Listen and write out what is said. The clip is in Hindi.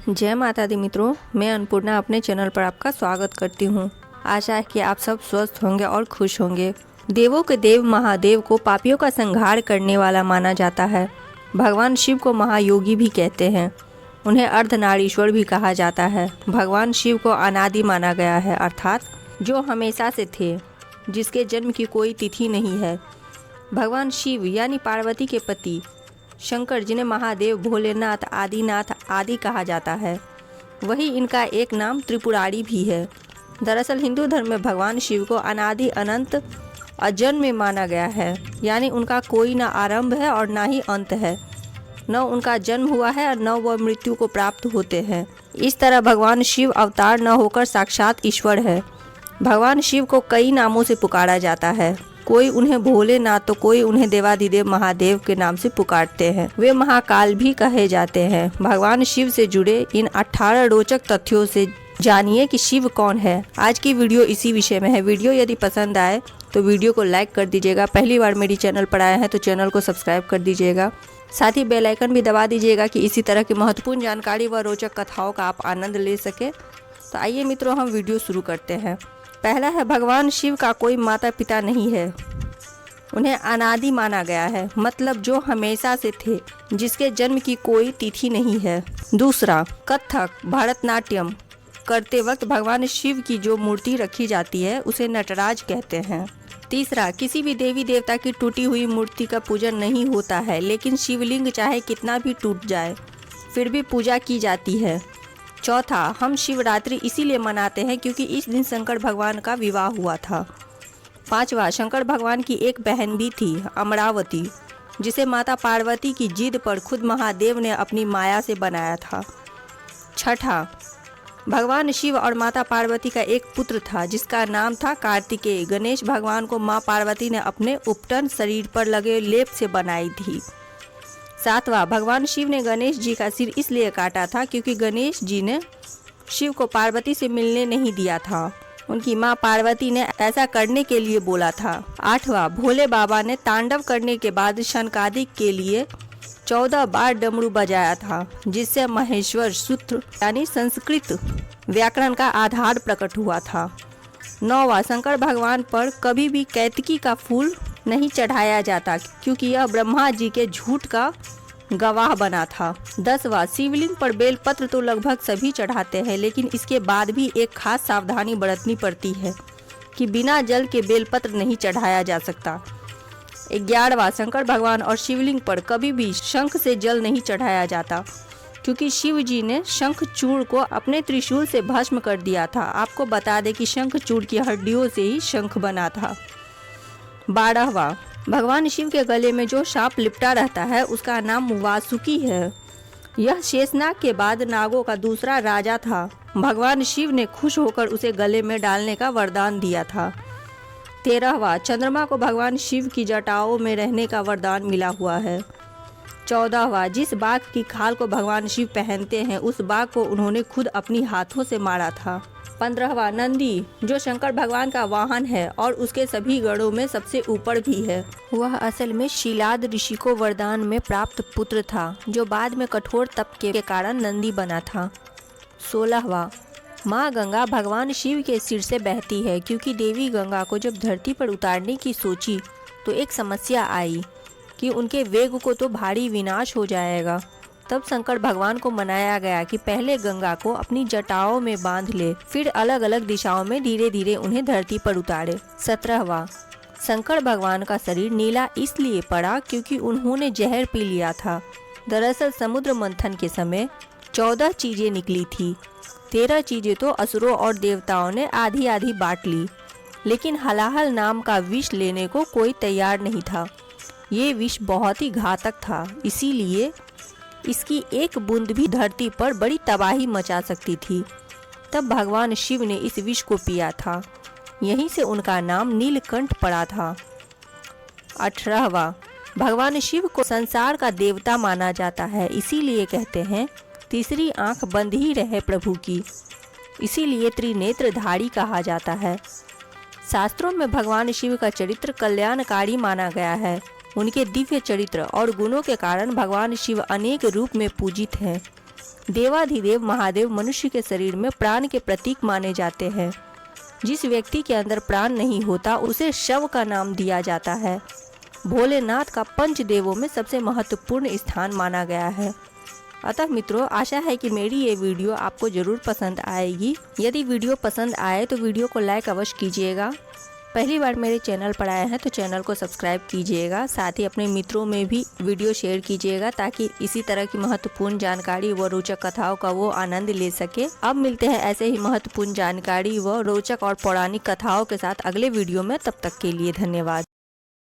जय माता दी मित्रों, मैं अन्नपूर्णा अपने चैनल पर आपका स्वागत करती हूँ। आशा है कि आप सब स्वस्थ होंगे और खुश होंगे। देवों के देव महादेव को पापियों का संहार करने वाला माना जाता है। भगवान शिव को महायोगी भी कहते हैं। उन्हें अर्धनारीश्वर भी कहा जाता है। भगवान शिव को अनादि माना गया है, अर्थात जो हमेशा से थे, जिसके जन्म की कोई तिथि नहीं है। भगवान शिव यानी पार्वती के पति शंकर, जिन्हें महादेव, भोलेनाथ, आदिनाथ आदि कहा जाता है, वही इनका एक नाम त्रिपुरारी भी है। दरअसल हिंदू धर्म में भगवान शिव को अनादि अनंत अजन्म माना गया है, यानी उनका कोई ना आरंभ है और ना ही अंत है। न उनका जन्म हुआ है और न वह मृत्यु को प्राप्त होते हैं। इस तरह भगवान शिव अवतार न होकर साक्षात ईश्वर है। भगवान शिव को कई नामों से पुकारा जाता है। कोई उन्हें भोलेनाथ तो कोई उन्हें देवादिदेव महादेव के नाम से पुकारते हैं। वे महाकाल भी कहे जाते हैं। भगवान शिव से जुड़े इन 18 रोचक तथ्यों से जानिए कि शिव कौन है। आज की वीडियो इसी विषय में है। वीडियो यदि पसंद आए तो वीडियो को लाइक कर दीजिएगा। पहली बार मेरी चैनल पर आए हैं तो चैनल को सब्सक्राइब कर दीजिएगा। साथ ही बेल आइकन भी दबा दीजिएगा कि इसी तरह की महत्वपूर्ण जानकारी व रोचक कथाओं का आप आनंद ले सके। तो आइए मित्रों, हम वीडियो शुरू करते हैं। पहला है, भगवान शिव का कोई माता पिता नहीं है। उन्हें अनादि माना गया है, मतलब जो हमेशा से थे, जिसके जन्म की कोई तिथि नहीं है। दूसरा, कथक भरतनाट्यम करते वक्त भगवान शिव की जो मूर्ति रखी जाती है उसे नटराज कहते हैं। तीसरा, किसी भी देवी देवता की टूटी हुई मूर्ति का पूजन नहीं होता है, लेकिन शिवलिंग चाहे कितना भी टूट जाए फिर भी पूजा की जाती है। चौथा, हम शिवरात्रि इसीलिए मनाते हैं क्योंकि इस दिन शंकर भगवान का विवाह हुआ था। पांचवा, शंकर भगवान की एक बहन भी थी, अमरावती, जिसे माता पार्वती की जिद पर खुद महादेव ने अपनी माया से बनाया था। छठा, भगवान शिव और माता पार्वती का एक पुत्र था जिसका नाम था कार्तिकेय। गणेश भगवान को माँ पार्वती ने अपने उपटन शरीर पर लगे लेप से बनाई थी। सातवां, भगवान शिव ने गणेश जी का सिर इसलिए काटा था क्योंकि गणेश जी ने शिव को पार्वती से मिलने नहीं दिया था। उनकी मां पार्वती ने ऐसा करने के लिए बोला था। आठवां, भोले बाबा ने तांडव करने के बाद शनकादिक के लिए 14 बार डमरू बजाया था, जिससे महेश्वर सूत्र यानी संस्कृत व्याकरण का आधार प्रकट हुआ था। 9वां, शंकर भगवान पर कभी भी कैतकी का फूल नहीं चढ़ाया जाता क्योंकि यह ब्रह्मा जी के झूठ का गवाह बना था। 10वां, शिवलिंग पर बेलपत्र तो लगभग सभी चढ़ाते हैं, लेकिन इसके बाद भी एक खास सावधानी बरतनी पड़ती है कि बिना जल के बेलपत्र नहीं चढ़ाया जा सकता। 11वां, शंकर भगवान और शिवलिंग पर कभी भी शंख से जल नहीं चढ़ाया जाता क्योंकि शिव जी ने शंखचूड़ को अपने त्रिशूल से भस्म कर दिया था। आपको बता दें कि शंखचूड़ की हड्डियों से ही शंख बना था। 12वां, भगवान शिव के गले में जो सांप लिपटा रहता है उसका नाम वासुकी है। यह शेषनाग के बाद नागों का दूसरा राजा था। भगवान शिव ने खुश होकर उसे गले में डालने का वरदान दिया था। 13वां, चंद्रमा को भगवान शिव की जटाओं में रहने का वरदान मिला हुआ है। 14वां, जिस बाघ की खाल को भगवान शिव पहनते हैं उस बाघ को उन्होंने खुद अपनी हाथों से मारा था। 15वां, नंदी, जो शंकर भगवान का वाहन है और उसके सभी गणों में सबसे ऊपर भी है। वह असल में शीलाद ऋषि को वरदान में प्राप्त पुत्र था, जो बाद में कठोर तप के कारण नंदी बना था। 16वां, माँ गंगा भगवान शिव के सिर से बहती है क्योंकि देवी गंगा को जब धरती पर उतारने की सोची तो एक समस्या आई कि उनके वेग को तो भारी विनाश हो जाएगा। तब शंकर भगवान को मनाया गया कि पहले गंगा को अपनी जटाओं में बांध ले, फिर अलग अलग दिशाओं में धीरे धीरे उन्हें धरती पर उतारे। 17वां, शंकर भगवान का शरीर नीला इसलिए पड़ा क्योंकि उन्होंने जहर पी लिया था। दरअसल समुद्र मंथन के समय 14 चीजें निकली थी। 13 चीजें तो असुरों और देवताओं ने आधी आधी बांट ली, लेकिन हलाहल नाम का विष लेने को कोई तैयार नहीं था। ये विष बहुत ही घातक था, इसीलिए इसकी एक बूंद भी धरती पर बड़ी तबाही मचा सकती थी। तब भगवान शिव ने इस विष को पिया था, यहीं से उनका नाम नीलकंठ पड़ा था। 18वां, भगवान शिव को संसार का देवता माना जाता है, इसीलिए कहते हैं तीसरी आंख बंद ही रहे प्रभु की, इसीलिए त्रिनेत्रधारी कहा जाता है। शास्त्रों में भगवान शिव का चरित्र कल्याणकारी माना गया है। उनके दिव्य चरित्र और गुणों के कारण भगवान शिव अनेक रूप में पूजित हैं। देवाधिदेव महादेव मनुष्य के शरीर में प्राण के प्रतीक माने जाते हैं। जिस व्यक्ति के अंदर प्राण नहीं होता उसे शव का नाम दिया जाता है। भोलेनाथ का पंच देवों में सबसे महत्वपूर्ण स्थान माना गया है। अतः मित्रों, आशा है कि मेरी ये वीडियो आपको ज़रूर पसंद आएगी। यदि वीडियो पसंद आए तो वीडियो को लाइक अवश्य कीजिएगा। पहली बार मेरे चैनल पर आए हैं तो चैनल को सब्सक्राइब कीजिएगा। साथ ही अपने मित्रों में भी वीडियो शेयर कीजिएगा ताकि इसी तरह की महत्वपूर्ण जानकारी व रोचक कथाओं का वो आनंद ले सके। अब मिलते हैं ऐसे ही महत्वपूर्ण जानकारी व रोचक और पौराणिक कथाओं के साथ अगले वीडियो में। तब तक के लिए धन्यवाद।